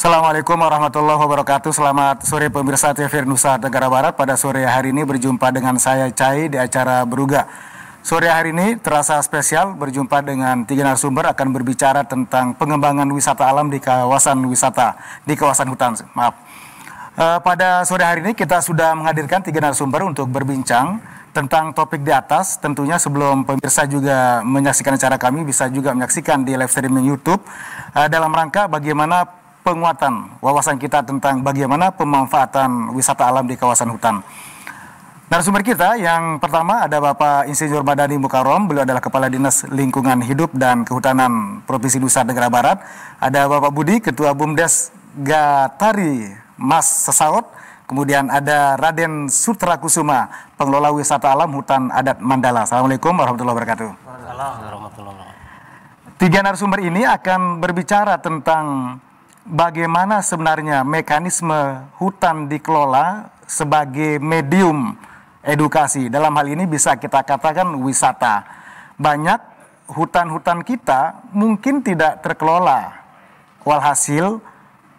Assalamualaikum warahmatullahi wabarakatuh. Selamat sore pemirsa TVRI Nusa Tenggara Barat. Pada sore hari ini berjumpa dengan saya Cai di acara Beruga. Sore hari ini terasa spesial berjumpa dengan tiga narasumber akan berbicara tentang pengembangan wisata alam di kawasan hutan. Pada sore hari ini kita sudah menghadirkan tiga narasumber untuk berbincang tentang topik di atas. Tentunya sebelum pemirsa juga menyaksikan acara kami bisa juga menyaksikan di live streaming YouTube dalam rangka bagaimana penguatan wawasan kita tentang bagaimana pemanfaatan wisata alam di kawasan hutan. Narasumber kita yang pertama ada Bapak Insinyur Madani Mukarom, beliau adalah Kepala Dinas Lingkungan Hidup dan Kehutanan Provinsi Nusa Tenggara Barat. Ada Bapak Budi, Ketua BUMDes Gatari Mas Sesaut. Kemudian ada Raden Sutra Kusuma, Pengelola Wisata Alam Hutan Adat Mandala. Assalamualaikum warahmatullahi wabarakatuh. Waalaikumsalam warahmatullahi wabarakatuh. Tiga narasumber ini akan berbicara tentang bagaimana sebenarnya mekanisme hutan dikelola sebagai medium edukasi. Dalam hal ini bisa kita katakan wisata. Banyak hutan-hutan kita mungkin tidak terkelola. Walhasil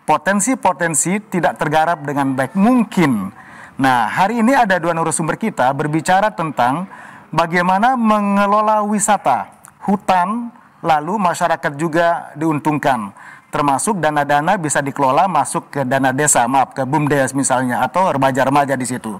potensi-potensi tidak tergarap dengan baik mungkin. Nah, hari ini ada dua narasumber kita berbicara tentang bagaimana mengelola wisata hutan, lalu masyarakat juga diuntungkan. Termasuk dana-dana bisa dikelola masuk ke dana desa, ke BUMDes misalnya, atau remaja-remaja di situ.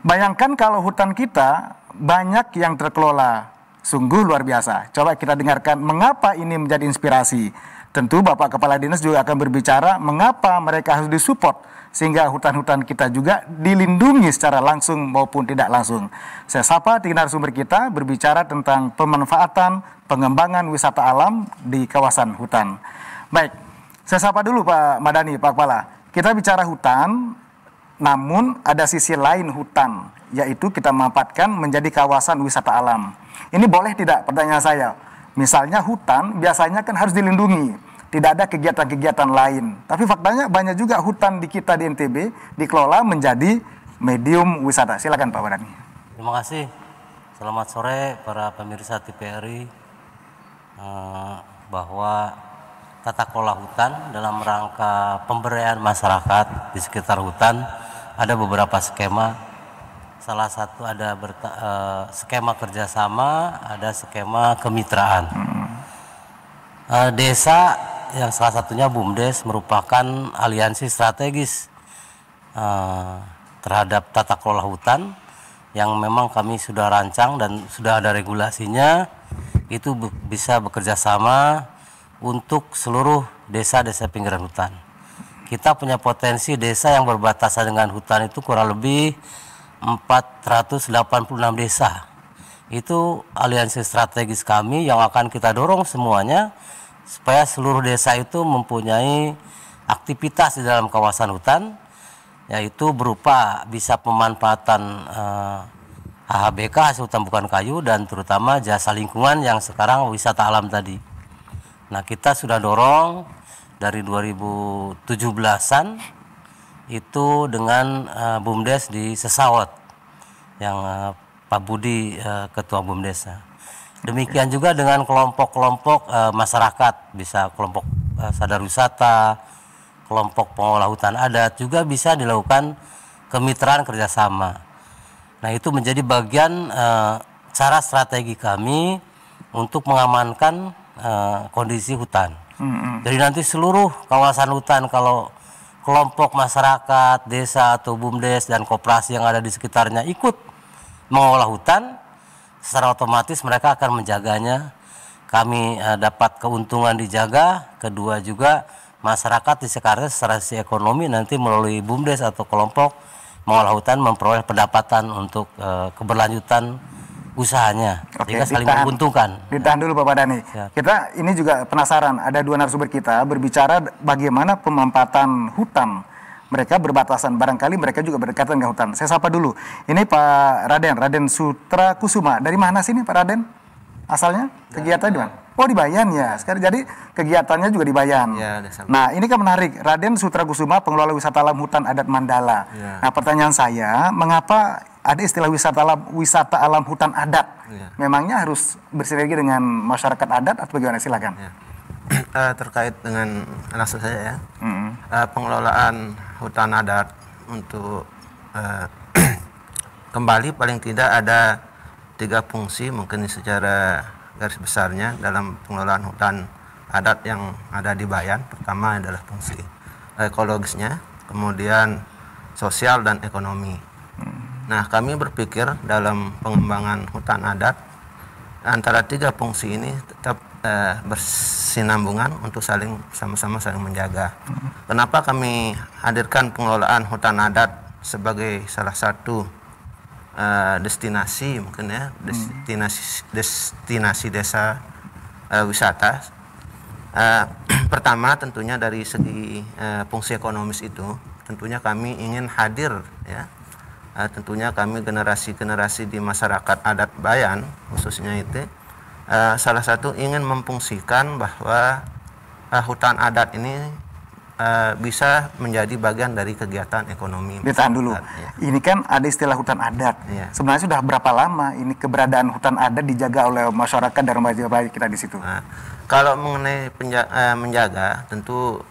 Bayangkan kalau hutan kita banyak yang terkelola, sungguh luar biasa. Coba kita dengarkan mengapa ini menjadi inspirasi. Tentu Bapak Kepala Dinas juga akan berbicara mengapa mereka harus disupport sehingga hutan-hutan kita juga dilindungi secara langsung maupun tidak langsung. Saya sapa tiga narasumber kita berbicara tentang pemanfaatan pengembangan wisata alam di kawasan hutan. Baik, saya sapa dulu Pak Madani, Pak Kepala. Kita bicara hutan, namun ada sisi lain hutan, yaitu kita manfaatkan menjadi kawasan wisata alam. Ini boleh tidak, pertanyaan saya? Misalnya hutan biasanya kan harus dilindungi, tidak ada kegiatan-kegiatan lain. Tapi faktanya banyak juga hutan di kita di NTB dikelola menjadi medium wisata. Silakan Pak Madani. Terima kasih. Selamat sore para pemirsa TVRI. Bahwa tata kelola hutan dalam rangka pemberdayaan masyarakat di sekitar hutan ada beberapa skema. Salah satu ada skema kerjasama, ada skema kemitraan. Desa yang salah satunya BUMDes merupakan aliansi strategis terhadap tata kelola hutan yang memang kami sudah rancang dan sudah ada regulasinya. Itu bisa bekerja sama untuk seluruh desa-desa pinggiran hutan. Kita punya potensi desa yang berbatasan dengan hutan itu kurang lebih 486 desa. Itu aliansi strategis kami yang akan kita dorong semuanya supaya seluruh desa itu mempunyai aktivitas di dalam kawasan hutan, yaitu berupa bisa pemanfaatan HHBK, hasil hutan bukan kayu, dan terutama jasa lingkungan yang sekarang wisata alam tadi. Nah, kita sudah dorong dari 2017-an itu dengan BUMDes di Sesaut yang Pak Budi Ketua BUMDes. Demikian juga dengan kelompok-kelompok masyarakat, bisa kelompok sadar wisata, kelompok pengelola hutan adat juga bisa dilakukan kemitraan kerjasama. Nah, itu menjadi bagian cara strategi kami untuk mengamankan kondisi hutan. Jadi nanti seluruh kawasan hutan kalau kelompok masyarakat, desa atau BUMDes dan koperasi yang ada di sekitarnya ikut mengolah hutan, secara otomatis mereka akan menjaganya. Kami dapat keuntungan dijaga. Kedua juga masyarakat di sekitarnya secara sisi ekonomi nanti melalui BUMDes atau kelompok mengolah hutan memperoleh pendapatan untuk keberlanjutan usahanya. Oke, sehingga saling menguntungkan. Ditahan dulu Pak Madani. Kita ini juga penasaran, ada dua narasumber kita berbicara bagaimana pemanfaatan hutan. Mereka berbatasan, barangkali mereka juga berdekatan dengan hutan. Saya sapa dulu. Ini Pak Raden Sutra Kusuma. Dari mana sih ini Pak Raden? Asalnya? Kegiatan di mana? Oh, di Bayan ya. Sekarang jadi kegiatannya juga di Bayan. Ya, nah, ini kan menarik. Raden Sutra Kusuma, Pengelola Wisata Alam Hutan Adat Mandala. Ya. Nah, pertanyaan saya, mengapa ada istilah wisata alam hutan adat? Ya. Memangnya harus bersinergi dengan masyarakat adat atau bagaimana? Silakan. Ya. terkait dengan maksud saya ya, pengelolaan hutan adat untuk kembali paling tidak ada 3 fungsi mungkin secara garis besarnya dalam pengelolaan hutan adat yang ada di Bayan. Pertama adalah fungsi ekologisnya, kemudian sosial dan ekonomi. Nah, kami berpikir dalam pengembangan hutan adat antara 3 fungsi ini tetap bersinambungan untuk sama-sama saling menjaga. Kenapa kami hadirkan pengelolaan hutan adat sebagai salah satu destinasi mungkin ya, destinasi desa wisata. Pertama tentunya dari segi fungsi ekonomis itu tentunya kami ingin hadir ya. Tentunya kami generasi-generasi di masyarakat adat Bayan khususnya itu salah satu ingin memfungsikan bahwa hutan adat ini bisa menjadi bagian dari kegiatan ekonomi. Ditahan dulu. Ya. Ini kan ada istilah hutan adat. Ya. Sebenarnya sudah berapa lama ini keberadaan hutan adat dijaga oleh masyarakat dan remaja kita di situ? Nah, kalau mengenai menjaga, tentu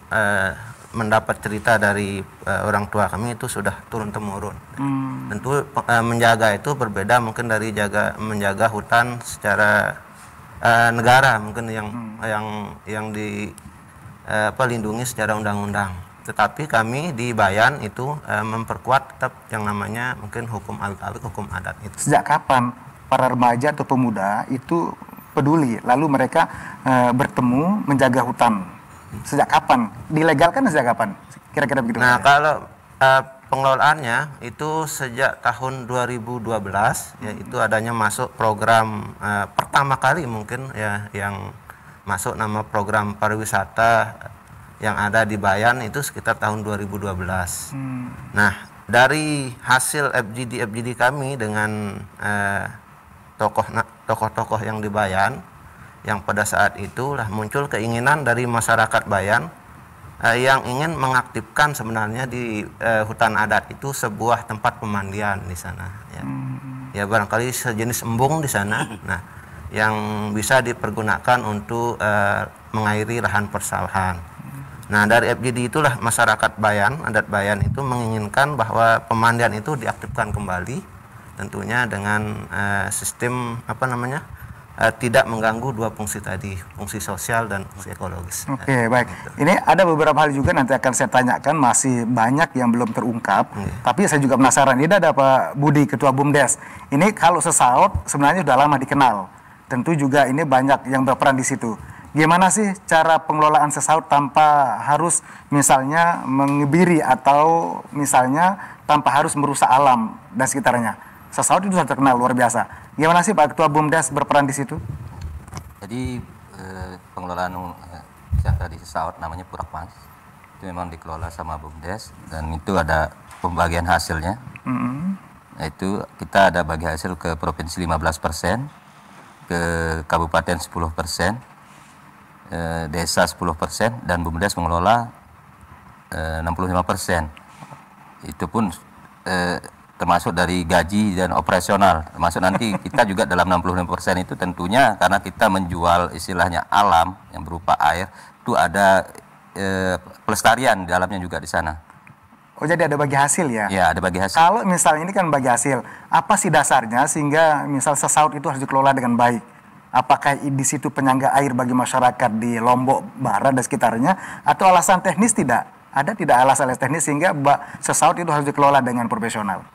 mendapat cerita dari orang tua kami itu sudah turun temurun. Tentu menjaga itu berbeda mungkin dari menjaga hutan secara negara mungkin yang dilindungi secara undang-undang. Tetapi kami di Bayan itu memperkuat tetap yang namanya mungkin hukum awik-awik, hukum adat itu. Sejak kapan para remaja atau pemuda itu peduli lalu mereka bertemu menjaga hutan? Sejak kapan? Dilegalkan sejak kapan? Kira-kira begitu. Nah, kalau pengelolaannya itu sejak tahun 2012 ya, itu adanya masuk program pertama kali mungkin ya yang masuk nama program pariwisata yang ada di Bayan itu sekitar tahun 2012. Nah, dari hasil FGD kami dengan tokoh-tokoh yang di Bayan, yang pada saat itulah muncul keinginan dari masyarakat Bayan yang ingin mengaktifkan sebenarnya di hutan adat itu sebuah tempat pemandian di sana. Ya, ya barangkali sejenis embung di sana. Nah, yang bisa dipergunakan untuk mengairi lahan persawahan. Nah, dari FGD itulah masyarakat Bayan, adat Bayan itu menginginkan bahwa pemandian itu diaktifkan kembali, tentunya dengan sistem tidak mengganggu 2 fungsi tadi, fungsi sosial dan fungsi ekologis. Oke, baik. Gitu. Ini ada beberapa hal juga nanti akan saya tanyakan, masih banyak yang belum terungkap. Tapi saya juga penasaran, ini ada Pak Budi, Ketua BUMDes. Ini kalau sesaut sebenarnya sudah lama dikenal. Tentu juga ini banyak yang berperan di situ. Gimana sih cara pengelolaan sesaut tanpa harus misalnya mengebiri atau misalnya tanpa harus merusak alam dan sekitarnya? Sesaut itu sudah terkenal luar biasa. Gimana sih Pak Ketua BUMDes berperan di situ? Jadi pengelolaan wisata di sesaut namanya Purakmas. Itu memang dikelola sama BUMDes dan itu ada pembagian hasilnya. Nah, itu kita ada bagi hasil ke provinsi 15%, ke kabupaten 10%, desa 10%, dan BUMDes mengelola 65%. Itu pun termasuk dari gaji dan operasional. Termasuk nanti kita juga dalam 65% itu tentunya karena kita menjual istilahnya alam yang berupa air, itu ada pelestarian di dalamnya juga di sana. Oh, jadi ada bagi hasil ya? Ya, ada bagi hasil. Kalau misalnya ini kan bagi hasil, apa sih dasarnya sehingga misal sesaut itu harus dikelola dengan baik? Apakah di situ penyangga air bagi masyarakat di Lombok Barat dan sekitarnya, atau alasan teknis tidak? Ada tidak alasan teknis sehingga sesaut itu harus dikelola dengan profesional?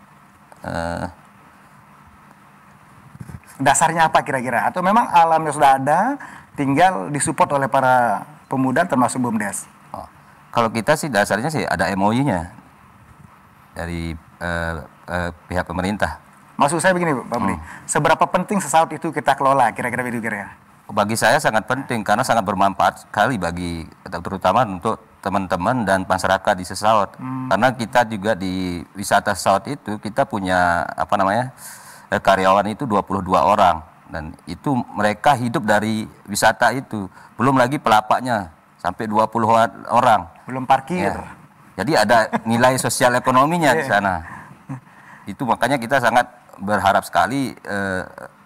Dasarnya apa kira-kira? Atau memang alamnya sudah ada, tinggal disupport oleh para pemuda termasuk BUMDes? Oh, kalau kita sih dasarnya sih ada MOU-nya dari pihak pemerintah. Maksud saya begini Pak Budi, seberapa penting sesaut itu kita kelola kira-kira begitu kira-kira? Bagi saya sangat penting karena sangat bermanfaat sekali bagi terutama untuk teman-teman dan masyarakat di sesaut. Karena kita juga di wisata sesaut itu kita punya karyawan itu 22 orang dan itu mereka hidup dari wisata itu. Belum lagi pelapaknya sampai 20 orang. Belum parkir. Ya. Jadi ada nilai sosial ekonominya di sana. Itu makanya kita sangat berharap sekali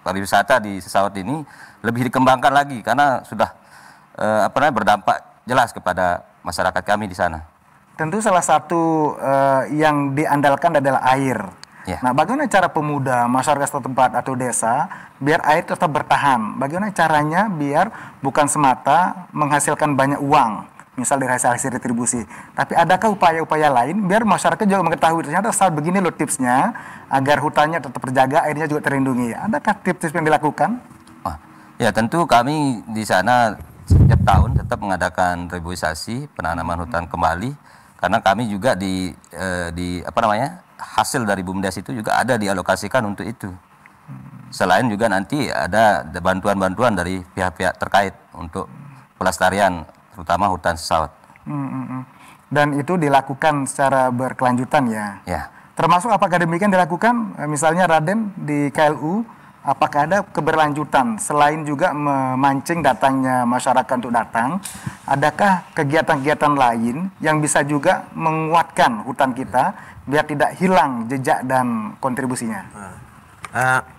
pariwisata di sesaut ini lebih dikembangkan lagi karena sudah berdampak jelas kepada masyarakat kami di sana. Tentu salah satu yang diandalkan adalah air. Ya. Nah, bagaimana cara pemuda, masyarakat setempat atau desa biar air tetap bertahan? Bagaimana caranya biar bukan semata menghasilkan banyak uang, misal dari hasil retribusi, tapi adakah upaya-upaya lain biar masyarakat juga mengetahui ternyata saat begini loh tipsnya agar hutannya tetap terjaga, airnya juga terlindungi. Adakah tips-tips yang dilakukan? Ya, tentu kami di sana setiap tahun tetap mengadakan reboisasi, penanaman hutan kembali, karena kami juga hasil dari BUMDes itu juga ada dialokasikan untuk itu. Selain juga nanti ada bantuan-bantuan dari pihak-pihak terkait untuk pelestarian, terutama hutan sesawat. Dan itu dilakukan secara berkelanjutan ya? Ya. Termasuk apakah demikian dilakukan, misalnya Raden di KLU, apakah ada keberlanjutan selain juga memancing datangnya masyarakat untuk datang, adakah kegiatan-kegiatan lain yang bisa juga menguatkan hutan kita biar tidak hilang jejak dan kontribusinya?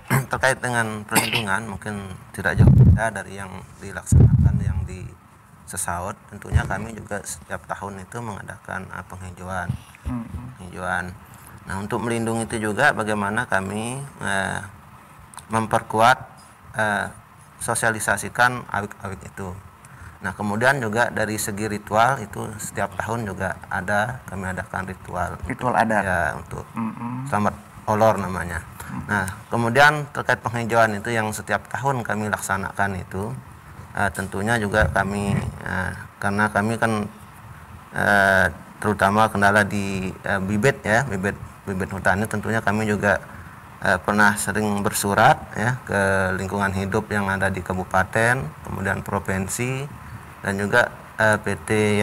Terkait dengan perlindungan mungkin tidak jauh beda dari yang dilaksanakan yang di Sesaut. Tentunya kami juga setiap tahun itu mengadakan penghijauan. Nah, untuk melindungi itu juga bagaimana kami memperkuat sosialisasikan awik-awik itu. Nah, kemudian juga dari segi ritual itu setiap tahun juga ada kami adakan ritual Adat ya, untuk selamat olor namanya. Nah, kemudian terkait penghijauan itu yang setiap tahun kami laksanakan itu tentunya juga kami karena kami kan terutama kendala di bibit hutannya, tentunya kami juga pernah sering bersurat ya ke lingkungan hidup yang ada di kabupaten, kemudian provinsi, dan juga PT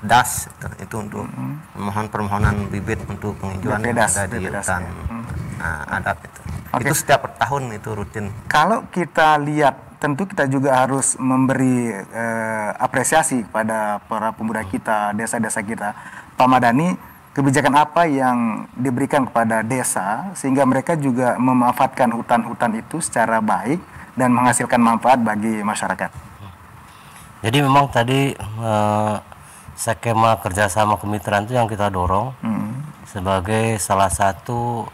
DAS itu untuk memohon permohonan bibit untuk penghijauan yang ada di hutan adat itu. Oke. Itu setiap tahun itu rutin. Kalau kita lihat, tentu kita juga harus memberi apresiasi kepada para pemuda kita, desa-desa kita. Pak Madani, kebijakan apa yang diberikan kepada desa sehingga mereka juga memanfaatkan hutan-hutan itu secara baik dan menghasilkan manfaat bagi masyarakat? Jadi memang tadi skema kerjasama kemitraan itu yang kita dorong sebagai salah satu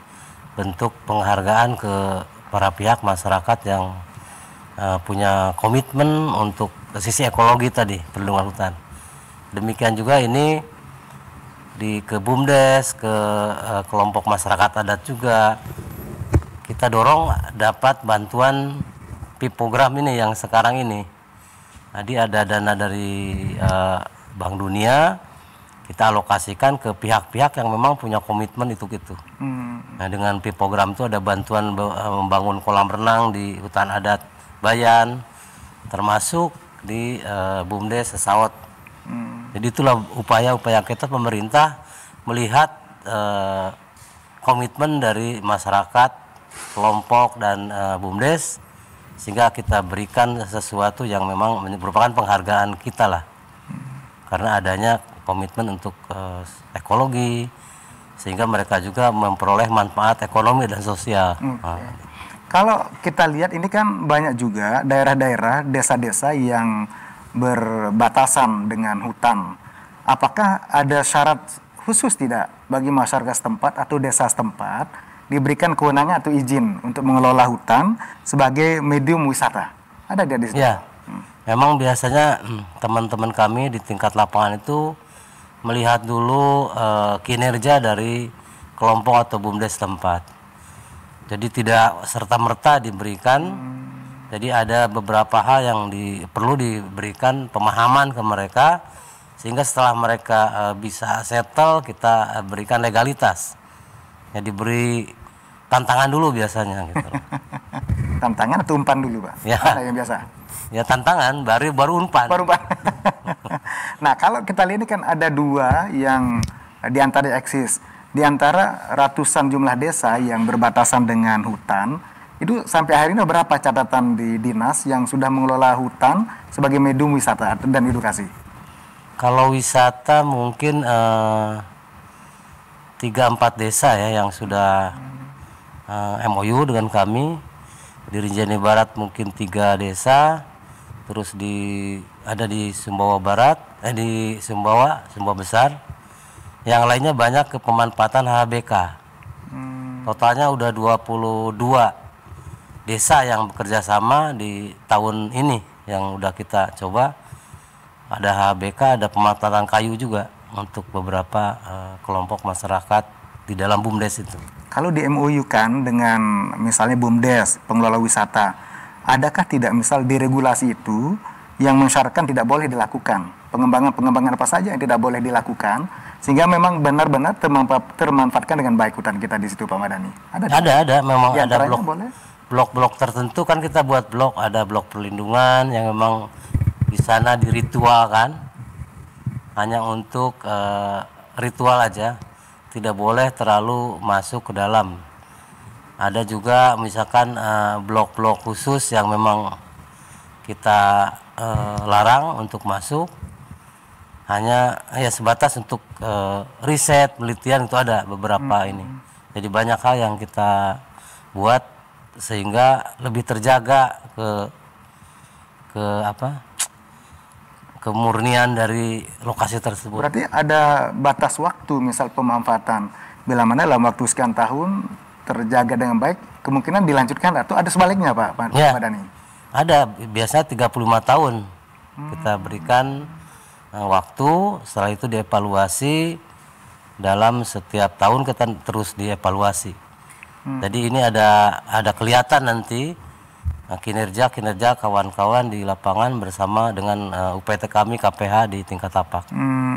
bentuk penghargaan ke para pihak masyarakat yang punya komitmen untuk sisi ekologi tadi, perlindungan hutan. Demikian juga ini ke BUMDes, ke kelompok masyarakat adat juga kita dorong dapat bantuan pipogram ini yang sekarang ini. Jadi ada dana dari Bank Dunia, kita alokasikan ke pihak-pihak yang memang punya komitmen itu. Nah, dengan pipogram itu ada bantuan membangun kolam renang di hutan adat Bayan, termasuk di BUMDes Sesaut. Jadi itulah upaya-upaya kita pemerintah melihat komitmen dari masyarakat, kelompok dan BUMDes, sehingga kita berikan sesuatu yang memang merupakan penghargaan kita lah, karena adanya komitmen untuk ekologi, sehingga mereka juga memperoleh manfaat ekonomi dan sosial. Kalau kita lihat ini kan banyak juga daerah-daerah, desa-desa yang berbatasan dengan hutan. Apakah ada syarat khusus tidak bagi masyarakat setempat atau desa setempat diberikan kewenangan atau izin untuk mengelola hutan sebagai medium wisata? Ada tidak di situ? Ya, memang biasanya teman-teman kami di tingkat lapangan itu melihat dulu kinerja dari kelompok atau BUMDes setempat. Jadi tidak serta-merta diberikan. Jadi ada beberapa hal yang perlu diberikan pemahaman ke mereka, sehingga setelah mereka bisa settle, kita berikan legalitas. Ya, diberi tantangan dulu biasanya gitu. Tantangan atau umpan dulu, Pak? Ya. Ada yang biasa? Ya, tantangan, baru umpan. Baru umpan. Nah, kalau kita lihat ini kan ada dua yang diantara eksis. Di antara ratusan jumlah desa yang berbatasan dengan hutan, itu sampai hari ini berapa catatan di dinas yang sudah mengelola hutan sebagai medium wisata dan edukasi? Kalau wisata mungkin 3-4 desa ya yang sudah MOU dengan kami. Di Rinjani Barat mungkin 3 desa, terus ada di Sumbawa Barat, di Sumbawa Besar. Yang lainnya banyak ke pemanfaatan HBK. Totalnya udah 22 desa yang bekerja sama di tahun ini yang udah kita coba. Ada HBK, ada pemanfaatan kayu juga untuk beberapa kelompok masyarakat di dalam BUMDes itu. Kalau di MOU kan dengan misalnya BUMDes, pengelola wisata, adakah tidak misal di regulasi itu yang mensyaratkan tidak boleh dilakukan? Pengembangan apa saja yang tidak boleh dilakukan sehingga memang benar-benar termanfaatkan dengan baik hutan kita di situ, Pak Madani? Ada memang ya, ada blok-blok tertentu kan kita buat blok, ada blok perlindungan yang memang di sana diritualkan hanya untuk ritual aja, tidak boleh terlalu masuk ke dalam. Ada juga misalkan blok-blok khusus yang memang kita larang untuk masuk, hanya ya sebatas untuk riset, penelitian itu ada beberapa ini. Jadi banyak hal yang kita buat sehingga lebih terjaga kemurnian dari lokasi tersebut. Berarti ada batas waktu misal pemanfaatan, bila mana dalam waktu sekian tahun terjaga dengan baik, kemungkinan dilanjutkan atau ada sebaliknya, Pak Madani? Ada, biasanya 35 tahun kita berikan waktu, setelah itu dievaluasi, dalam setiap tahun kita terus dievaluasi. Jadi ini ada kelihatan nanti kinerja kawan-kawan di lapangan bersama dengan UPT kami KPH di tingkat tapak.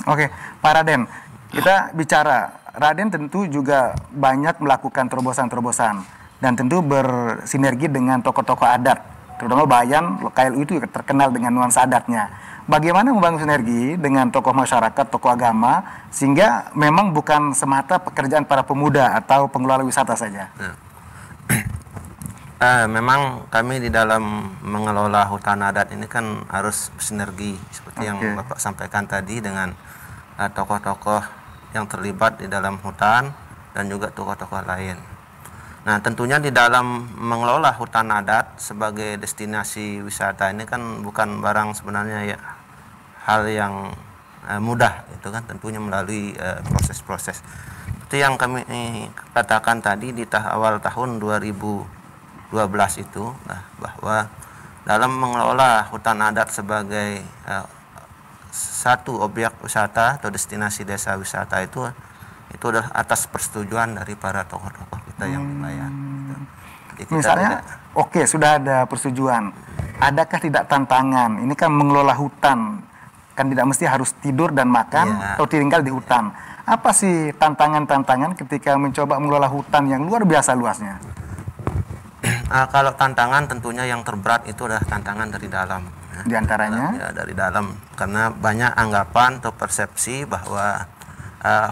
Oke, Pak Raden, kita bicara, Raden tentu juga banyak melakukan terobosan-terobosan dan tentu bersinergi dengan tokoh-tokoh adat, terutama Bayan, KLU itu terkenal dengan nuansa adatnya. Bagaimana membangun sinergi dengan tokoh masyarakat, tokoh agama, sehingga memang bukan semata pekerjaan para pemuda atau pengelola wisata saja? Memang kami di dalam mengelola hutan adat ini kan harus sinergi seperti yang Bapak sampaikan tadi dengan tokoh-tokoh yang terlibat di dalam hutan dan juga tokoh-tokoh lain. Nah, tentunya di dalam mengelola hutan adat sebagai destinasi wisata ini kan bukan barang sebenarnya ya hal yang mudah, itu kan tentunya melalui proses-proses. Itu yang kami katakan tadi di awal tahun 2012 itu bahwa dalam mengelola hutan adat sebagai satu objek wisata atau destinasi desa wisata itu adalah atas persetujuan dari para tokoh-tokoh kita yang di Bayan. Misalnya, sudah ada persetujuan. Adakah tidak tantangan? Ini kan mengelola hutan, kan tidak mesti harus tidur dan makan atau tinggal di hutan. Apa sih tantangan-tantangan ketika mencoba mengelola hutan yang luar biasa luasnya? Kalau tantangan tentunya yang terberat itu adalah tantangan dari dalam. Di antaranya? Ya, dari dalam. Karena banyak anggapan atau persepsi bahwa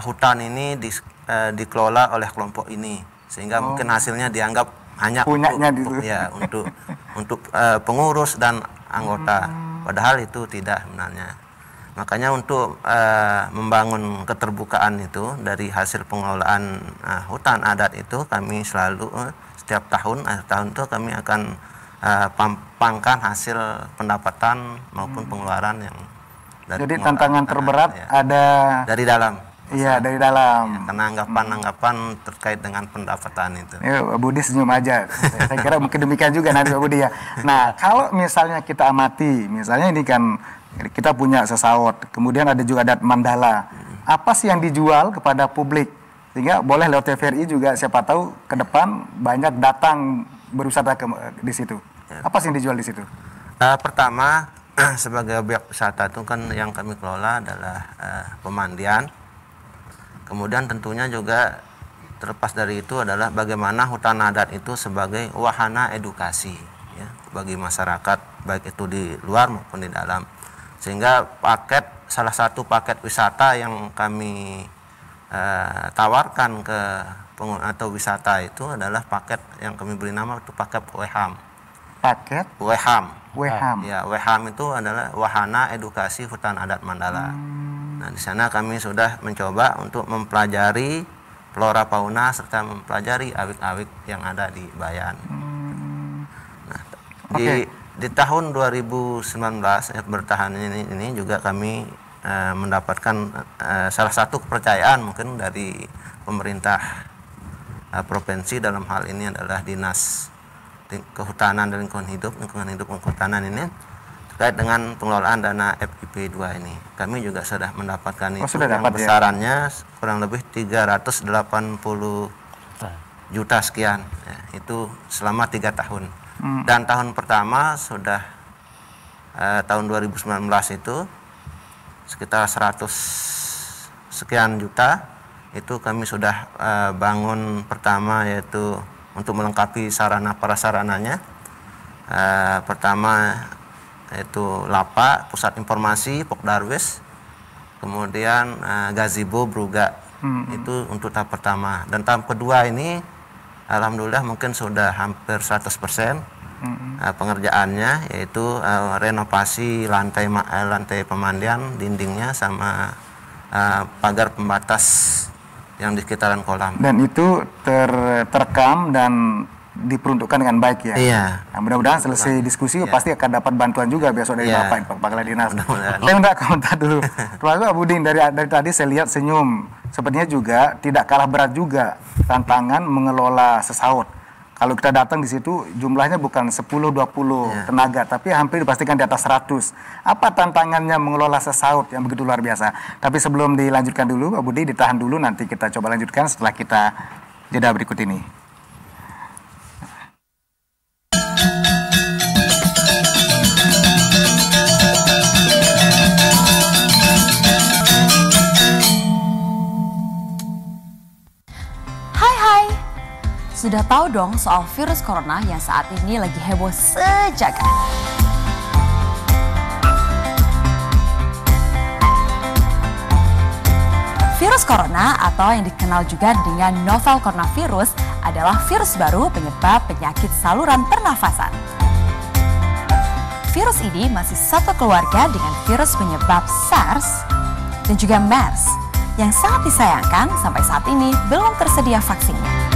hutan ini dikelola oleh kelompok ini, sehingga mungkin hasilnya dianggap hanya untuk pengurus dan anggota. Padahal itu tidak sebenarnya. Makanya untuk membangun keterbukaan itu dari hasil pengelolaan hutan adat itu kami selalu setiap tahun itu kami akan pampangkan hasil pendapatan maupun pengeluaran yang dari. Jadi tantangan terberat ada dari dalam. Iya, dari dalam. Ya, karena anggapan terkait dengan pendapatan itu. Ya, Pak Budi senyum aja. Saya kira mungkin demikian juga nanti Pak Budi ya. Nah, kalau misalnya kita amati, misalnya ini kan kita punya sesawot, kemudian ada juga adat mandala. Apa sih yang dijual kepada publik? Sehingga boleh lewat TVRI juga siapa tahu ke depan banyak datang berwisata di situ. Apa sih yang dijual di situ? Pertama, sebagai objek wisata itu kan yang kami kelola adalah pemandian. Kemudian tentunya juga terlepas dari itu adalah bagaimana hutan adat itu sebagai wahana edukasi ya, bagi masyarakat baik itu di luar maupun di dalam. Sehingga salah satu paket wisata yang kami tawarkan ke atau wisata itu adalah paket yang kami beri nama itu paket WHAM. Paket? WHAM. Ya, WHAM itu adalah wahana edukasi hutan adat Mandala. Nah, di sana kami sudah mencoba untuk mempelajari flora fauna serta mempelajari awik-awik yang ada di Bayan. Nah, di tahun 2019 bertahan ini juga kami mendapatkan salah satu kepercayaan mungkin dari pemerintah provinsi, dalam hal ini adalah Dinas Kehutanan dan Lingkungan Hidup Kehutanan ini, terkait dengan pengelolaan dana FIP 2 ini. Kami juga sudah mendapatkan itu yang besarannya kurang lebih 380 juta sekian, ya, itu selama 3 tahun. Dan tahun pertama sudah tahun 2019 itu sekitar 100 sekian juta, itu kami sudah bangun pertama, yaitu untuk melengkapi sarana prasarananya. Pertama yaitu LAPA, Pusat Informasi Pokdarwis, kemudian gazebo Bruga, itu untuk tahap pertama. Dan tahap kedua ini alhamdulillah mungkin sudah hampir 100% pengerjaannya, yaitu renovasi lantai pemandian, dindingnya, sama pagar pembatas yang di sekitaran kolam. Dan itu terekam dan diperuntukkan dengan baik ya. Iya. Nah, mudah-mudahan selesai diskusi pasti akan dapat bantuan juga besok dari Bapak Kepala Dinas. Saya minta komentar dulu. Terima kasih Pak Buding, dari tadi saya lihat senyum. Sepertinya juga tidak kalah berat juga tantangan mengelola sesaut. Kalau kita datang di situ jumlahnya bukan 10-20 tenaga, tapi hampir dipastikan di atas 100. Apa tantangannya mengelola sesaut yang begitu luar biasa? Tapi sebelum dilanjutkan dulu, Pak Budi, ditahan dulu, nanti kita coba lanjutkan setelah kita jeda berikut ini. Sudah tahu dong soal virus corona yang saat ini lagi heboh sejagat. Virus corona atau yang dikenal juga dengan novel coronavirus adalah virus baru penyebab penyakit saluran pernafasan. Virus ini masih satu keluarga dengan virus penyebab SARS dan juga MERS yang sangat disayangkan sampai saat ini belum tersedia vaksinnya.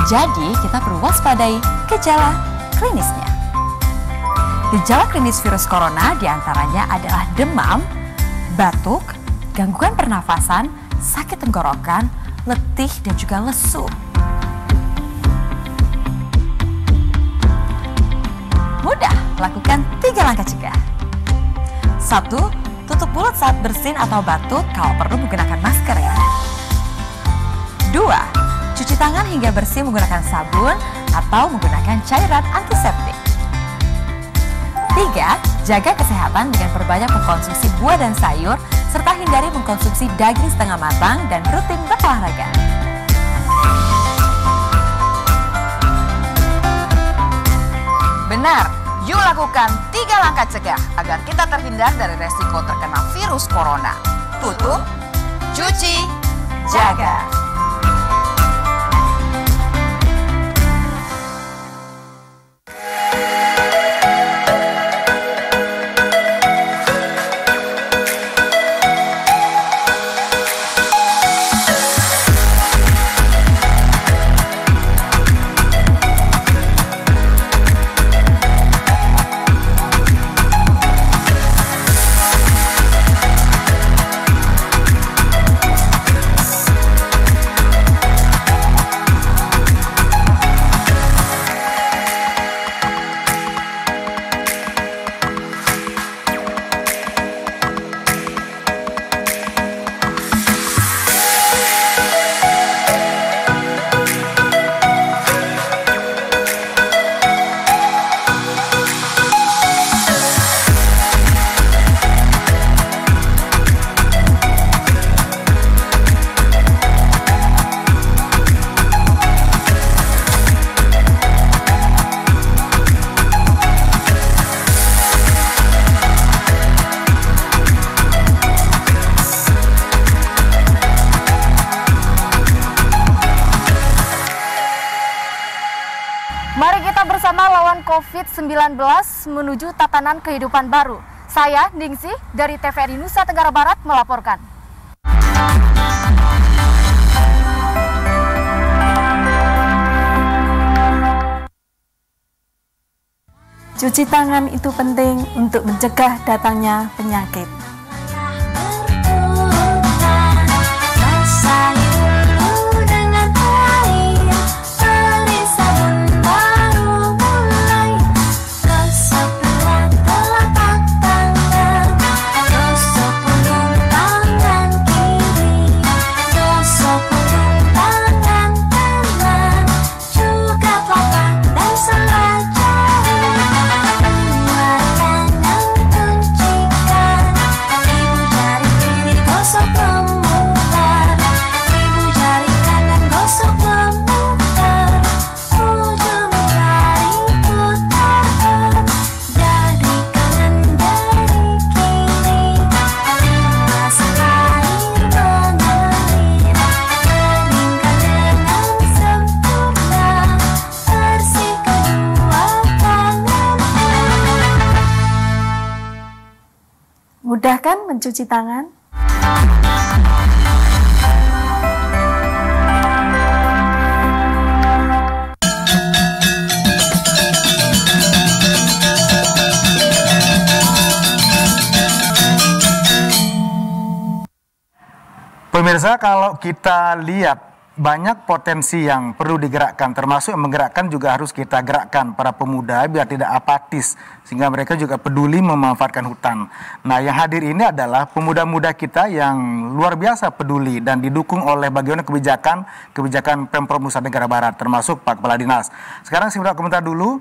Jadi, kita perlu waspadai gejala klinisnya. Gejala klinis virus corona diantaranya adalah demam, batuk, gangguan pernafasan, sakit tenggorokan, letih, dan juga lesu. Mudah, lakukan 3 langkah cegah. 1. Tutup mulut saat bersin atau batuk, kalau perlu menggunakan masker ya. 2. Cuci tangan hingga bersih menggunakan sabun atau menggunakan cairan antiseptik. 3. Jaga kesehatan dengan perbanyak mengkonsumsi buah dan sayur, serta hindari mengkonsumsi daging setengah matang dan rutin berolahraga. Benar, yuk lakukan 3 langkah cegah agar kita terhindar dari resiko terkena virus corona. Tutup, cuci, jaga. COVID-19 menuju tatanan kehidupan baru. Saya, Ningsih, dari TVRI Nusa Tenggara Barat melaporkan. Cuci tangan itu penting untuk mencegah datangnya penyakit. Mudah kan mencuci tangan? Pemirsa, kalau kita lihat banyak potensi yang perlu digerakkan, termasuk yang menggerakkan juga harus kita gerakkan para pemuda biar tidak apatis, sehingga mereka juga peduli memanfaatkan hutan. Nah, yang hadir ini adalah pemuda-muda kita yang luar biasa peduli dan didukung oleh bagaimana kebijakan Pemprov Nusa Tenggara Barat, termasuk Pak Kepala Dinas. Sekarang saya minta komentar dulu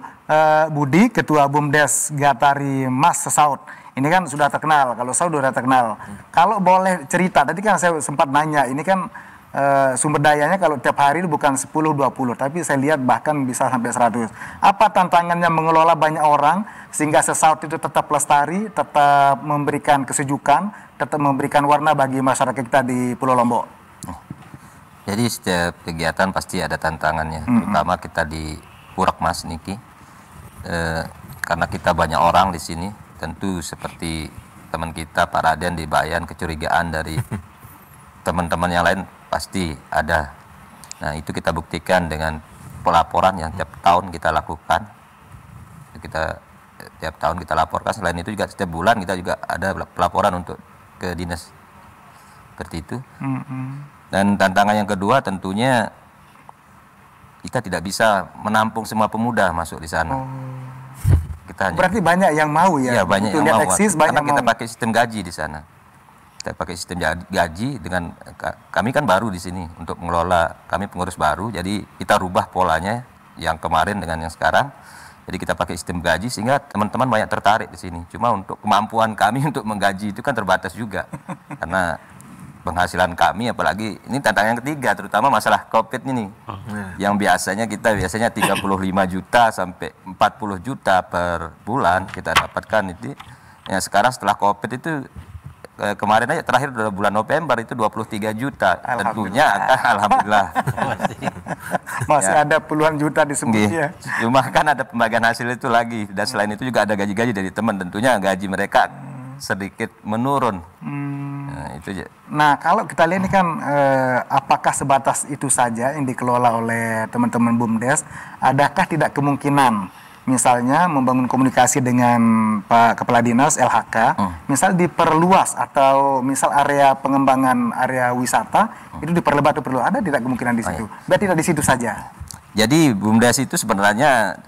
Budi, Ketua BUMDes Gatari Mas Sesaut. Ini kan sudah terkenal, kalau Saud sudah terkenal. Kalau boleh cerita, tadi kan saya sempat nanya, ini kan sumber dayanya kalau tiap hari bukan 10-20, tapi saya lihat bahkan bisa sampai 100. Apa tantangannya mengelola banyak orang sehingga Sesaut itu tetap lestari, tetap memberikan kesejukan, tetap memberikan warna bagi masyarakat kita di Pulau Lombok? Jadi setiap kegiatan pasti ada tantangannya, terutama kita di Purakmas Niki, karena kita banyak orang di sini. Tentu seperti teman kita Pak Raden di Bayan, kecurigaan dari teman-teman yang lain pasti ada. Nah, itu kita buktikan dengan pelaporan yang tiap tahun kita lakukan. Tiap tahun kita laporkan. Selain itu juga setiap bulan kita juga ada pelaporan untuk ke dinas seperti itu. Dan tantangan yang kedua tentunya kita tidak bisa menampung semua pemuda masuk di sana. Berarti banyak yang mau ya? Iya, banyak yang mau. Karena kita pakai sistem gaji di sana. Kita pakai sistem gaji dengan kami kan baru di sini untuk mengelola, kami pengurus baru, jadi kita rubah polanya yang kemarin dengan yang sekarang. Jadi kita pakai sistem gaji sehingga teman-teman banyak tertarik di sini. Cuma untuk kemampuan kami untuk menggaji itu kan terbatas juga. Karena penghasilan kami, apalagi ini tantangan yang ketiga, terutama masalah COVID ini. Yang biasanya 35 juta sampai 40 juta per bulan kita dapatkan itu. Ya sekarang setelah COVID itu kemarin aja terakhir bulan November itu 23 juta. Tentunya akan alhamdulillah. Masih ada puluhan juta disebutnya. Cuma kan ada pembagian hasil itu lagi. Dan selain itu juga ada gaji-gaji dari teman. Tentunya gaji mereka sedikit menurun. Nah, itu aja. Nah, kalau kita lihat ini kan apakah sebatas itu saja yang dikelola oleh teman-teman BUMDes? Adakah tidak kemungkinan misalnya membangun komunikasi dengan Pak Kepala Dinas LHK, misal diperluas atau misal area pengembangan area wisata itu diperlebar atau perlu ada tidak kemungkinan di situ? Biar tidak di situ saja. Jadi BUMDes itu sebenarnya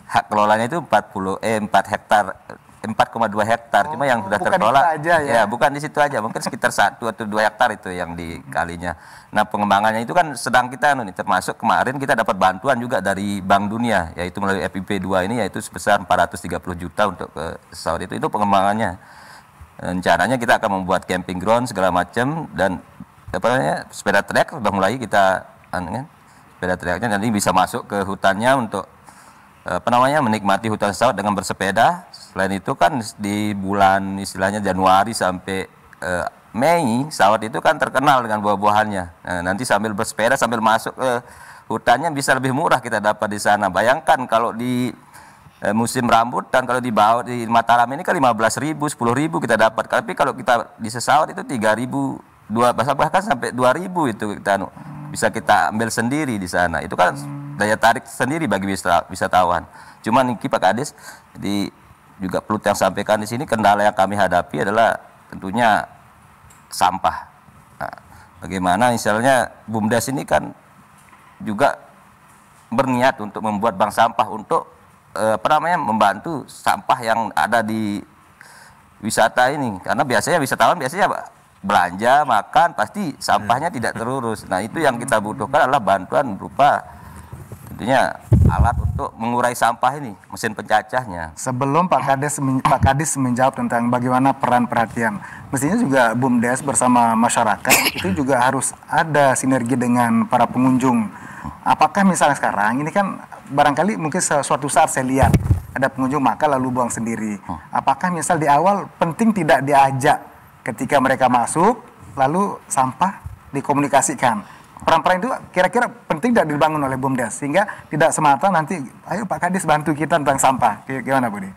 hak kelolanya itu 4,2 hektar, cuma yang sudah terkelola bukan di situ aja, mungkin sekitar 1 atau 2 hektar itu yang dikalinya. Nah, pengembangannya itu kan sedang kita termasuk kemarin kita dapat bantuan juga dari Bank Dunia, yaitu melalui FIP 2 ini, yaitu sebesar 430 juta untuk ke Saudi itu pengembangannya. Rencananya kita akan membuat camping ground segala macam, dan sepeda trek sudah mulai kita sepeda treknya nanti bisa masuk ke hutannya untuk menikmati hutan Saud dengan bersepeda. Selain itu kan di bulan istilahnya Januari sampai Mei, Saud itu kan terkenal dengan buah-buahannya. Nah, nanti sambil bersepeda sambil masuk ke hutannya bisa lebih murah kita dapat di sana. Bayangkan kalau di musim rambutan, kalau dibawa di Mataram ini kan 15.000, 10.000 kita dapat. Tapi kalau kita di Sesaut itu 3.000, bahkan sampai 2.000 itu kita bisa kita ambil sendiri di sana. Itu kan daya tarik sendiri bagi wisatawan. Cuman ini Pak Kades, jadi juga perlu yang sampaikan di sini, kendala yang kami hadapi adalah tentunya sampah. Nah, bagaimana misalnya BUMDes ini kan juga berniat untuk membuat bank sampah untuk membantu sampah yang ada di wisata ini, karena biasanya wisatawan belanja, makan, pasti sampahnya tidak terurus. Nah, itu yang kita butuhkan adalah bantuan berupa tentunya alat untuk mengurai sampah ini, mesin pencacahnya. Sebelum Pak Kadis menjawab tentang bagaimana peran perhatian, mestinya juga BUMDes bersama masyarakat itu juga harus ada sinergi dengan para pengunjung. Apakah misalnya sekarang ini kan barangkali mungkin suatu saat saya lihat ada pengunjung makan lalu buang sendiri. Apakah misal di awal penting tidak diajak ketika mereka masuk lalu sampah dikomunikasikan? Peran-peran itu kira-kira penting tidak dibangun oleh BUMDes sehingga tidak semata nanti ayo Pak Kadis bantu kita tentang sampah. Gimana Budi?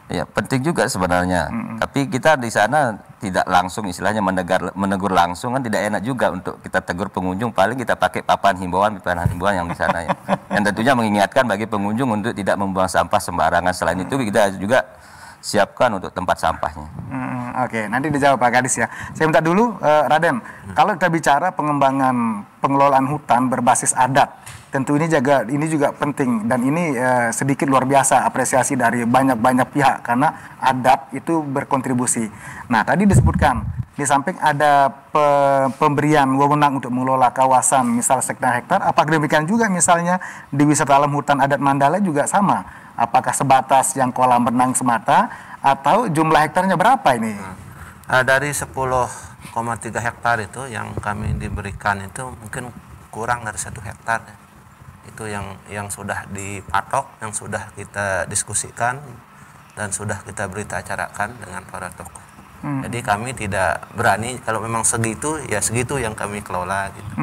Ya, penting juga sebenarnya. Tapi kita di sana tidak langsung istilahnya menegur langsung, kan tidak enak juga untuk kita tegur pengunjung. Paling kita pakai papan himbauan yang di sana ya. Yang tentunya mengingatkan bagi pengunjung untuk tidak membuang sampah sembarangan. Selain itu kita juga siapkan untuk tempat sampahnya. Oke, nanti dijawab Pak Kadis ya. Saya minta dulu Raden, kalau kita bicara pengembangan pengelolaan hutan berbasis adat, tentu ini juga penting dan ini sedikit luar biasa apresiasi dari banyak pihak karena adat itu berkontribusi. Nah, tadi disebutkan di samping ada pemberian wewenang untuk mengelola kawasan misal sekitar hektar, apakah demikian juga misalnya di wisata alam hutan adat Mandala juga sama? Apakah sebatas yang kolam renang semata atau jumlah hektarnya berapa ini? Dari 10,3 hektar itu yang kami diberikan itu mungkin kurang dari 1 hektar. Itu yang sudah dipatok, yang sudah kita diskusikan dan sudah kita berita acarakan dengan para tokoh. Jadi kami tidak berani kalau memang segitu ya segitu yang kami kelola gitu.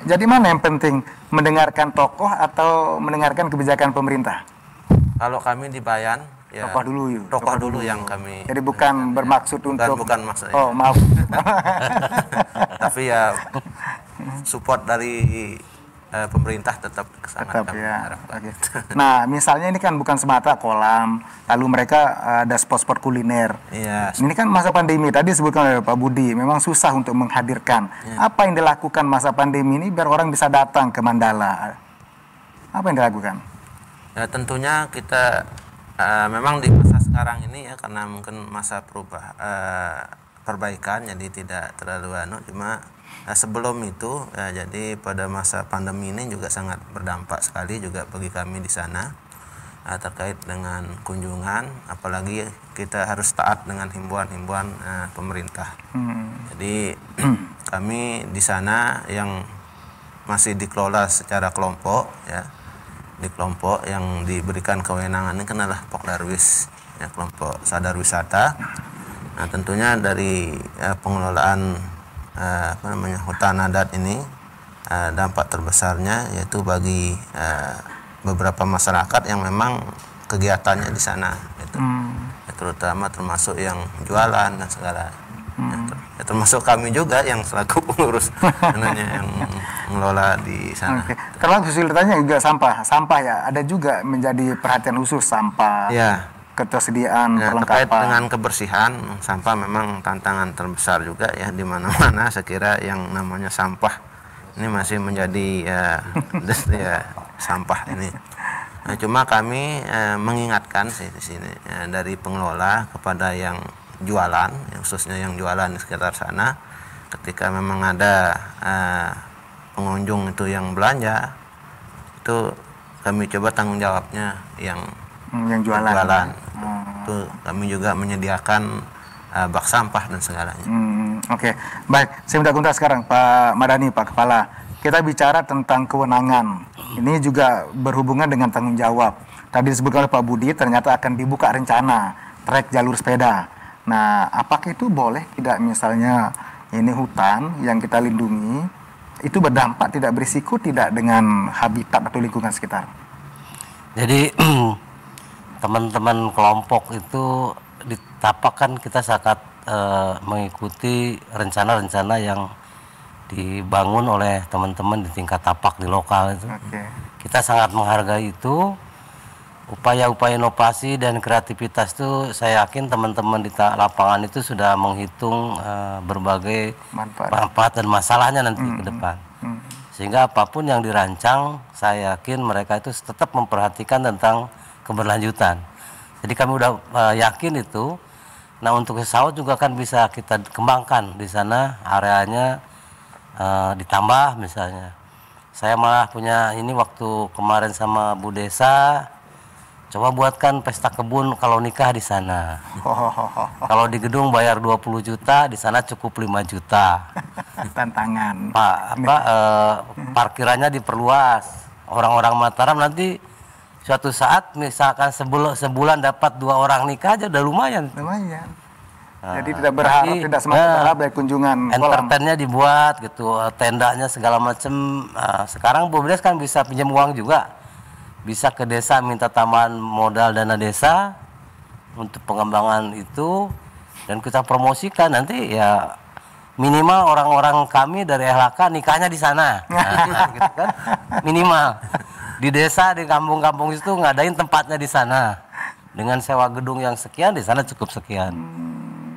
Jadi mana yang penting, mendengarkan tokoh atau mendengarkan kebijakan pemerintah? Kalau kami di Bayan ya tokoh dulu yang kami. Jadi bukan bermaksud bukan maksudnya. Oh, maaf. Tapi ya support dari pemerintah tetap sangat kami harapkan. Okay. Nah, misalnya ini kan bukan semata kolam, lalu mereka ada spot-spot kuliner. Iya. Ini kan masa pandemi, tadi disebutkan oleh Pak Budi, memang susah untuk menghadirkan. Apa yang dilakukan masa pandemi ini biar orang bisa datang ke Mandala? Apa yang dilakukan? Ya, tentunya kita memang di masa sekarang ini ya karena mungkin masa perbaikan jadi tidak terlalu cuma sebelum itu jadi pada masa pandemi ini juga sangat berdampak sekali juga bagi kami di sana terkait dengan kunjungan, apalagi kita harus taat dengan himbauan-himbauan pemerintah. Jadi kami di sana yang masih dikelola secara kelompok ya, di kelompok yang diberikan kewenangan ini kan adalah Pokdarwis ya, kelompok sadar wisata. Nah, tentunya dari pengelolaan hutan adat ini dampak terbesarnya yaitu bagi beberapa masyarakat yang memang kegiatannya di sana gitu. Ya, terutama termasuk yang jualan dan segala ya, termasuk kami juga yang selaku pengurus yang mengelola di sana. Termasuk kesulitannya juga sampah ya, ada juga menjadi perhatian khusus sampah. Ya. Ketersediaan perlengkapan. Terkait dengan kebersihan, sampah memang tantangan terbesar juga ya di mana-mana. Saya kira yang namanya sampah ini masih menjadi sampah ini. Nah, cuma kami mengingatkan sih di sini dari pengelola kepada yang jualan, khususnya yang jualan di sekitar sana, ketika memang ada pengunjung itu yang belanja, itu kami coba tanggung jawabnya yang jualan. Itu kami juga menyediakan bak sampah dan segalanya. Oke. Baik, saya minta komentar sekarang Pak Madani, Pak Kepala. Kita bicara tentang kewenangan. Ini juga berhubungan dengan tanggung jawab. Tadi disebutkan oleh Pak Budi, ternyata akan dibuka rencana trek jalur sepeda. Nah, apakah itu boleh tidak misalnya ini hutan yang kita lindungi itu berdampak tidak berisiko tidak dengan habitat atau lingkungan sekitar? Jadi teman-teman kelompok itu di Tapak kan kita sangat mengikuti rencana-rencana yang dibangun oleh teman-teman di tingkat Tapak di lokal itu. kita sangat menghargai itu. Upaya-upaya inovasi dan kreativitas itu saya yakin teman-teman di lapangan itu sudah menghitung berbagai manfaat dan masalahnya nanti ke depan. Sehingga apapun yang dirancang, saya yakin mereka itu tetap memperhatikan tentang keberlanjutan. Jadi kami udah yakin itu. Nah, untuk pesawat juga kan bisa kita kembangkan di sana, areanya ditambah misalnya. Saya malah punya ini waktu kemarin sama Bu Desa, coba buatkan pesta kebun kalau nikah di sana. Kalau di gedung bayar 20 juta, di sana cukup 5 juta. Tantangan. Parkirannya diperluas. Orang-orang Mataram nanti suatu saat misalkan sebulan dapat 2 orang nikah aja udah lumayan. Lumayan. Jadi tidak berharap, tidak semakin berharap dari kunjungan kolam. Entertainnya dibuat gitu, tendanya segala macam. Sekarang BUMDes kan bisa pinjam uang juga. Bisa ke desa minta tambahan modal dana desa untuk pengembangan itu, dan kita promosikan nanti ya minimal orang-orang kami dari LHK nikahnya di sana. Nah, gitu kan? Minimal di desa, di kampung-kampung itu ngadain tempatnya di sana dengan sewa gedung yang sekian, di sana cukup sekian.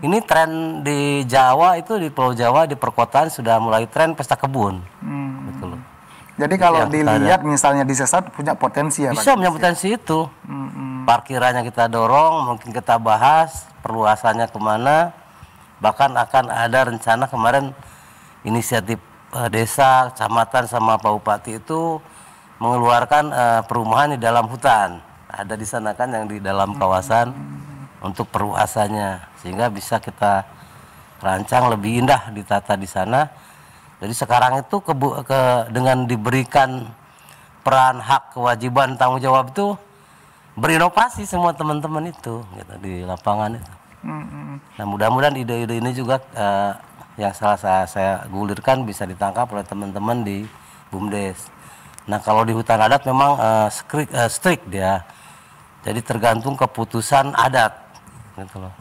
Ini tren di Jawa itu, di Pulau Jawa, di perkotaan sudah mulai tren pesta kebun. Betul. Jadi kalau dilihat misalnya di Sesat punya potensi ya, bisa punya potensi itu. Parkirannya kita dorong, mungkin kita bahas perluasannya kemana. Bahkan akan ada rencana kemarin inisiatif desa, kecamatan sama Pak Bupati itu mengeluarkan perumahan di dalam hutan. Ada di sana kan yang di dalam kawasan untuk perluasannya, sehingga bisa kita rancang lebih indah ditata di sana. Jadi sekarang itu dengan diberikan peran, hak, kewajiban, tanggung jawab itu berinovasi semua teman-teman itu gitu, di lapangan itu. Nah, mudah-mudahan ide-ide ini juga yang saya gulirkan bisa ditangkap oleh teman-teman di BUMDes. Nah, kalau di hutan adat memang strict dia. Jadi tergantung keputusan adat gitu loh.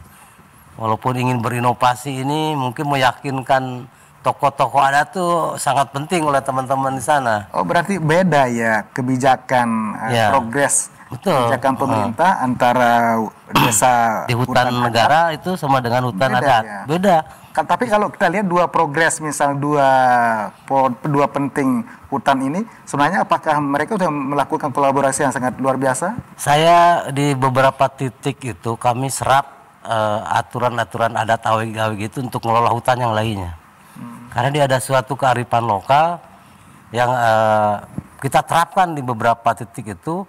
Walaupun ingin berinovasi ini mungkin meyakinkan tokoh-tokoh adat tuh sangat penting oleh teman-teman di sana. Oh, berarti beda ya kebijakan progres. Betul. Kebijakan pemerintah antara desa di hutan negara itu sama dengan hutan adat. Ya. Beda. Tapi kalau kita lihat dua progres, misal dua penting hutan ini, sebenarnya apakah mereka sudah melakukan kolaborasi yang sangat luar biasa? Saya di beberapa titik itu kami serap aturan-aturan adat awig-awig itu untuk mengelola hutan yang lainnya. Karena dia ada suatu kearifan lokal yang kita terapkan di beberapa titik itu.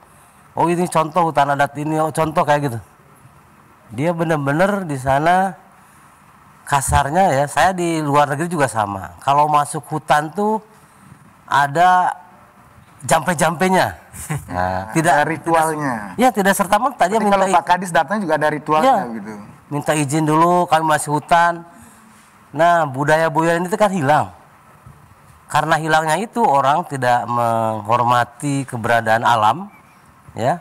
Oh, ini contoh hutan adat ini, oh contoh kayak gitu. Dia benar-benar di sana kasarnya ya, saya di luar negeri juga sama. Kalau masuk hutan tuh ada jampe-jampenya. Nah, tidak ada ritualnya. Ya, tidak serta-merta dia minta. Kalau Pak Kadis datang juga ada ritualnya gitu. Minta izin dulu, kami masih hutan. Nah, budaya-budaya ini kan hilang. Karena hilangnya itu orang tidak menghormati keberadaan alam, ya.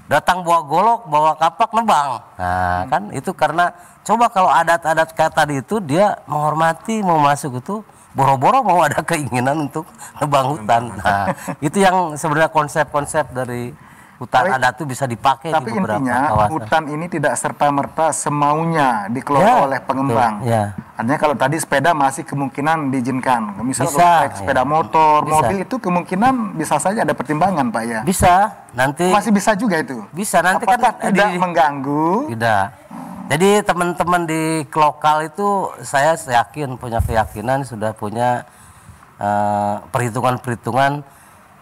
Datang bawa golok, bawa kapak, nebang. Nah, kan itu karena coba kalau adat-adat kayak tadi itu dia menghormati, mau masuk itu boro-boro mau ada keinginan untuk nebang hutan. Nah, itu yang sebenarnya konsep-konsep dari hutan adat itu bisa dipakai di beberapa kawasan. Tapi intinya hutan ini tidak serta-merta semaunya dikelola oleh pengembang. Artinya kalau tadi sepeda masih kemungkinan diizinkan. Misalnya sepeda motor, mobil itu kemungkinan bisa saja ada pertimbangan, Pak ya. Bisa, nanti masih bisa juga itu. Bisa nanti. Apakah kan tidak mengganggu? Tidak. Jadi teman-teman di lokal itu saya yakin punya keyakinan sudah punya perhitungan-perhitungan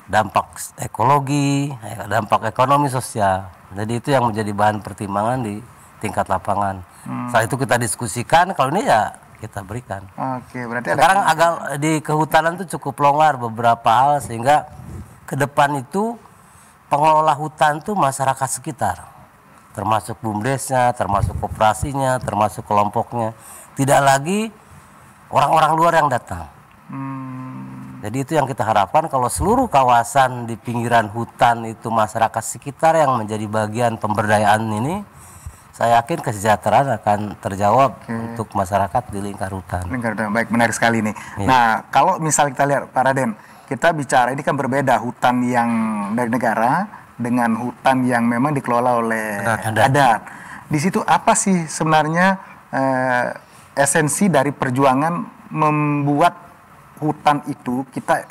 dampak ekologi, dampak ekonomi sosial. Jadi itu yang menjadi bahan pertimbangan di tingkat lapangan. Setelah itu kita diskusikan, kalau ini ya kita berikan. Oke, berarti sekarang agak di kehutanan itu cukup longgar beberapa hal, sehingga ke depan itu pengelola hutan itu masyarakat sekitar, termasuk BUMDesnya, termasuk koperasinya, termasuk kelompoknya. Tidak lagi orang-orang luar yang datang. Jadi itu yang kita harapkan, kalau seluruh kawasan di pinggiran hutan itu masyarakat sekitar yang menjadi bagian pemberdayaan ini, saya yakin kesejahteraan akan terjawab untuk masyarakat di lingkar hutan. Baik, menarik sekali nih. Nah, kalau misal kita lihat Pak Raden, kita bicara ini kan berbeda hutan yang dari negara dengan hutan yang memang dikelola oleh adat. Di situ apa sih sebenarnya esensi dari perjuangan membuat hutan itu kita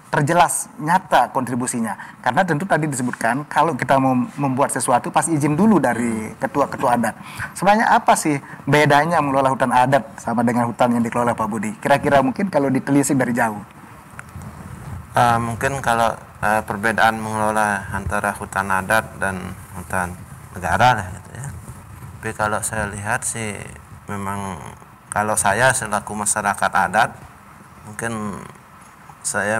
terjelas nyata kontribusinya? Karena tentu tadi disebutkan kalau kita mau membuat sesuatu pasti izin dulu dari ketua-ketua adat. Sebenarnya apa sih bedanya mengelola hutan adat sama dengan hutan yang dikelola Pak Budi? Kira-kira mungkin kalau ditelisik dari jauh. Mungkin kalau perbedaan mengelola antara hutan adat dan hutan negara lah gitu ya. Tapi kalau saya lihat sih memang kalau saya selaku masyarakat adat mungkin saya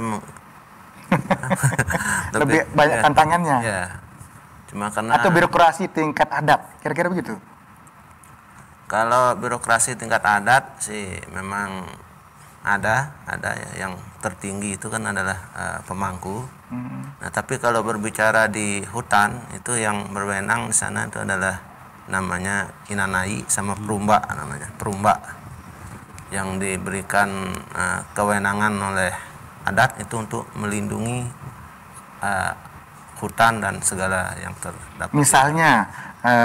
lebih banyak tantangannya. Ya. Cuma karena atau birokrasi tingkat adat, kira-kira begitu. Kalau birokrasi tingkat adat sih memang ada ya, yang tertinggi itu kan adalah pemangku. Nah, tapi kalau berbicara di hutan itu yang berwenang di sana itu adalah namanya Inanai sama Perumba, namanya Perumba, yang diberikan kewenangan oleh adat itu untuk melindungi hutan dan segala yang terdapat. Misalnya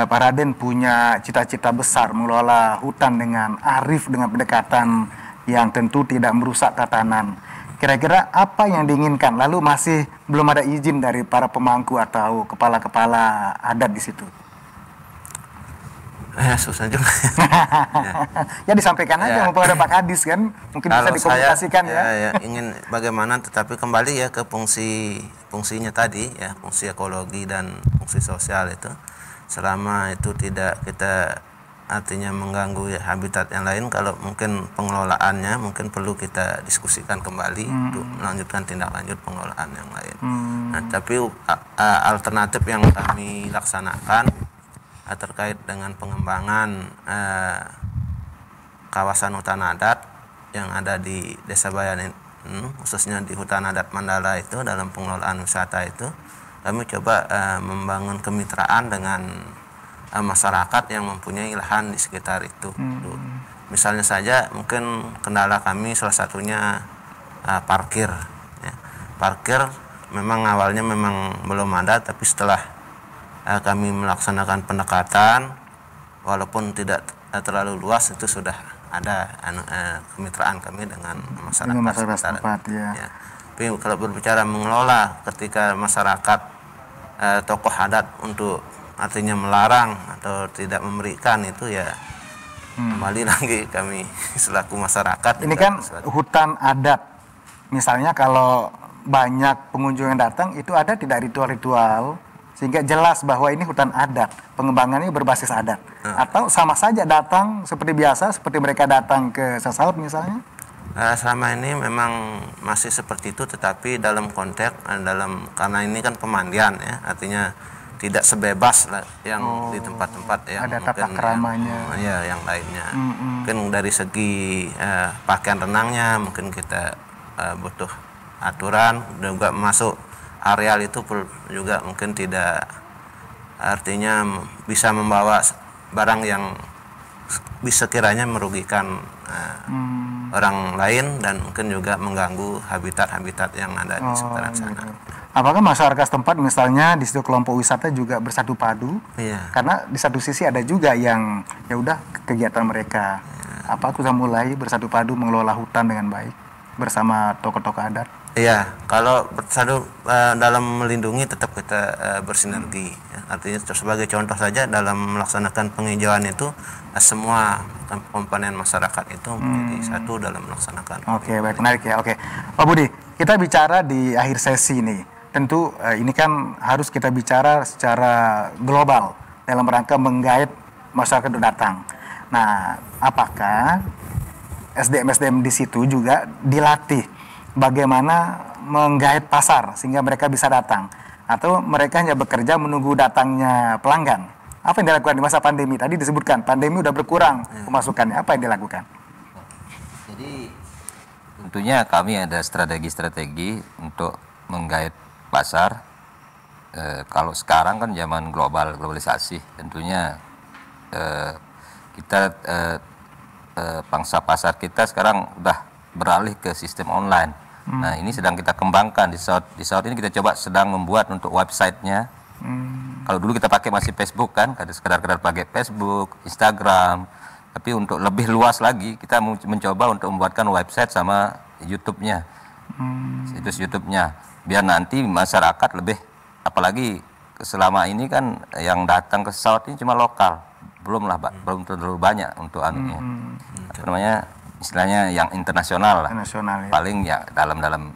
Pak Raden punya cita-cita besar mengelola hutan dengan arif, dengan pendekatan yang tentu tidak merusak tatanan. Kira-kira apa yang diinginkan? Lalu masih belum ada izin dari para pemangku atau kepala-kepala adat di situ. Susah juga. Ya disampaikan aja mumpung ada Pak Kadis kan, mungkin bisa dikomunikasikan ya. Ingin bagaimana, tetapi kembali ya ke fungsinya tadi ya, fungsi ekologi dan fungsi sosial itu. Selama itu tidak kita artinya mengganggu ya, habitat yang lain, kalau mungkin pengelolaannya mungkin perlu kita diskusikan kembali untuk melanjutkan tindak lanjut pengelolaan yang lain. Nah, tapi alternatif yang kami laksanakan terkait dengan pengembangan kawasan hutan adat yang ada di Desa Bayan, khususnya di hutan adat Mandala itu, dalam pengelolaan wisata itu kami coba membangun kemitraan dengan masyarakat yang mempunyai lahan di sekitar itu. Misalnya saja mungkin kendala kami salah satunya parkir ya. Parkir memang awalnya memang belum ada, tapi setelah kami melaksanakan pendekatan, walaupun tidak terlalu luas, itu sudah ada kemitraan kami dengan masyarakat setempat. Ya. Tapi kalau berbicara mengelola, ketika masyarakat tokoh adat untuk artinya melarang atau tidak memberikan, itu ya kembali lagi kami selaku masyarakat. Ini kan hutan adat, misalnya kalau banyak pengunjung yang datang, itu ada tidak ritual-ritual sehingga jelas bahwa ini hutan adat, pengembangannya berbasis adat, atau sama saja datang seperti biasa, seperti mereka datang ke Sasaut misalnya? Selama ini memang masih seperti itu, tetapi dalam konteks karena ini kan pemandian ya, artinya tidak sebebas lah yang di tempat-tempat yang ada tata keramanya, yang lainnya. Mungkin dari segi pakaian renangnya mungkin kita butuh aturan, juga masuk areal itu juga mungkin tidak, artinya bisa membawa barang yang bisa kiranya merugikan orang lain dan mungkin juga mengganggu habitat-habitat yang ada di sekitaran sana. Apakah masyarakat setempat misalnya di situ kelompok wisata juga bersatu padu? Iya. Karena di satu sisi ada juga yang ya udah kegiatan mereka sudah mulai bersatu padu mengelola hutan dengan baik bersama tokoh-tokoh adat. Iya, kalau bersatu dalam melindungi tetap kita bersinergi. Artinya sebagai contoh saja dalam melaksanakan penghijauan itu semua komponen masyarakat itu menjadi satu dalam melaksanakan. Oke, baik, menarik ya. Oke, Pak Budi, kita bicara di akhir sesi ini. Tentu ini kan harus kita bicara secara global dalam rangka menggait masyarakat untuk datang. Nah, apakah SDM-SDM di situ juga dilatih bagaimana menggait pasar sehingga mereka bisa datang, atau mereka hanya bekerja menunggu datangnya pelanggan? Apa yang dilakukan di masa pandemi? Tadi disebutkan pandemi udah berkurang pemasukannya. Apa yang dilakukan? Jadi tentunya kami ada strategi-strategi untuk menggait pasar. Kalau sekarang kan zaman globalisasi, tentunya kita pangsa pasar kita sekarang udah beralih ke sistem online. Nah, ini sedang kita kembangkan di Saud. Di Saud ini kita coba sedang membuat untuk websitenya. Kalau dulu kita pakai masih Facebook kan, sekedar pakai Facebook, Instagram. Tapi untuk lebih luas lagi, kita mencoba untuk membuatkan website sama YouTube-nya, situs YouTube-nya. Biar nanti masyarakat lebih, apalagi selama ini kan yang datang ke Saud ini cuma lokal, belum terlalu banyak untuk anunya. Apa namanya, istilahnya yang internasional lah. Internasional, ya. Paling ya dalam.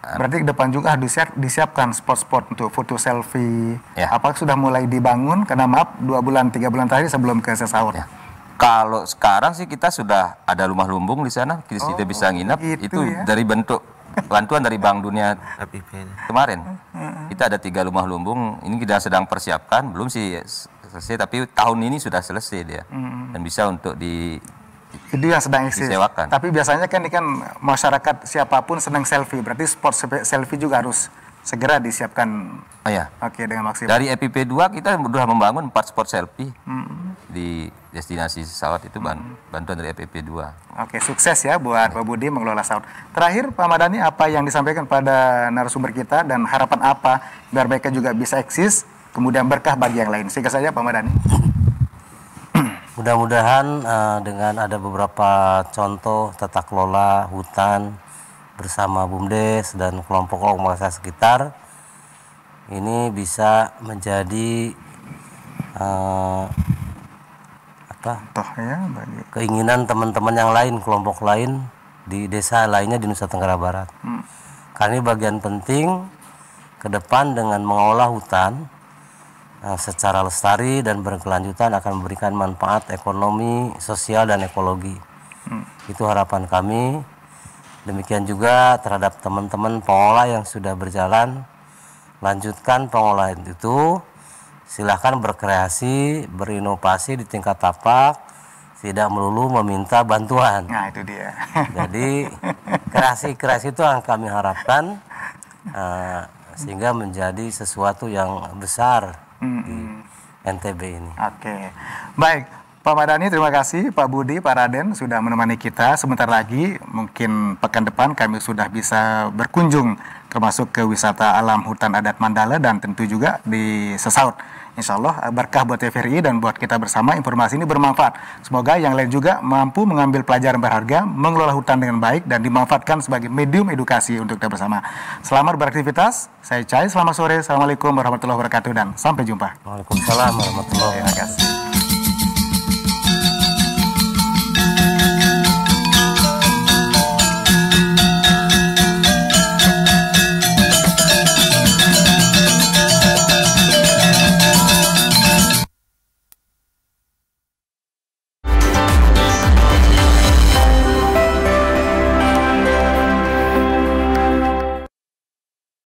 Berarti ke depan juga harus disiapkan spot-spot untuk foto selfie. Ya. Apakah sudah mulai dibangun? Karena maaf, 2 bulan 3 bulan terakhir sebelum ke Saud. Ya. Kalau sekarang sih kita sudah ada rumah lumbung di sana, kita bisa nginap. gitu Itu ya. dari bentuk bantuan dari Bank Dunia HPP. kemarin. Kita ada 3 rumah lumbung, ini kita sedang persiapkan, belum sih selesai, tapi tahun ini sudah selesai dia. Dan bisa untuk Itu yang sedang eksis. disewakan. Tapi biasanya kan ini kan masyarakat siapapun senang selfie, berarti spot selfie juga harus segera disiapkan. Oh ya. Oke, dengan maksimal. Dari EPP 2 kita sudah membangun 4 spot selfie di destinasi Saud itu bantuan dari EPP 2. Oke, sukses ya buat Pak Budi mengelola Saud. Terakhir, Pak Madani, apa yang disampaikan pada narasumber kita dan harapan apa biar mereka juga bisa eksis, kemudian berkah bagi yang lain. Singkat saja, Pak Madani. Mudah-mudahan dengan ada beberapa contoh tata kelola hutan bersama BUMDes dan kelompok masyarakat sekitar ini bisa menjadi Toh ya, bagi keinginan teman-teman yang lain, kelompok lain di desa lainnya di Nusa Tenggara Barat. Karena ini bagian penting ke depan dengan mengolah hutan secara lestari dan berkelanjutan akan memberikan manfaat ekonomi, sosial, dan ekologi. Itu harapan kami. Demikian juga terhadap teman-teman pengolah yang sudah berjalan, lanjutkan pengolahan itu, silahkan berkreasi, berinovasi di tingkat tapak, tidak melulu meminta bantuan. Nah, itu dia. Jadi kreasi-kreasi itu yang kami harapkan sehingga menjadi sesuatu yang besar di NTB ini. Oke, baik Pak Madani, terima kasih. Pak Budi, Pak Raden sudah menemani kita. Sebentar lagi, mungkin pekan depan kami sudah bisa berkunjung termasuk ke wisata alam hutan adat Mandala dan tentu juga di Saud. Insya Allah berkah buat TVRI dan buat kita bersama, informasi ini bermanfaat. Semoga yang lain juga mampu mengambil pelajaran berharga, mengelola hutan dengan baik dan dimanfaatkan sebagai medium edukasi untuk kita bersama. Selamat beraktivitas. Saya Cai, selamat sore. Assalamualaikum warahmatullahi wabarakatuh dan sampai jumpa. Waalaikumsalam warahmatullahi wabarakatuh. Terima kasih.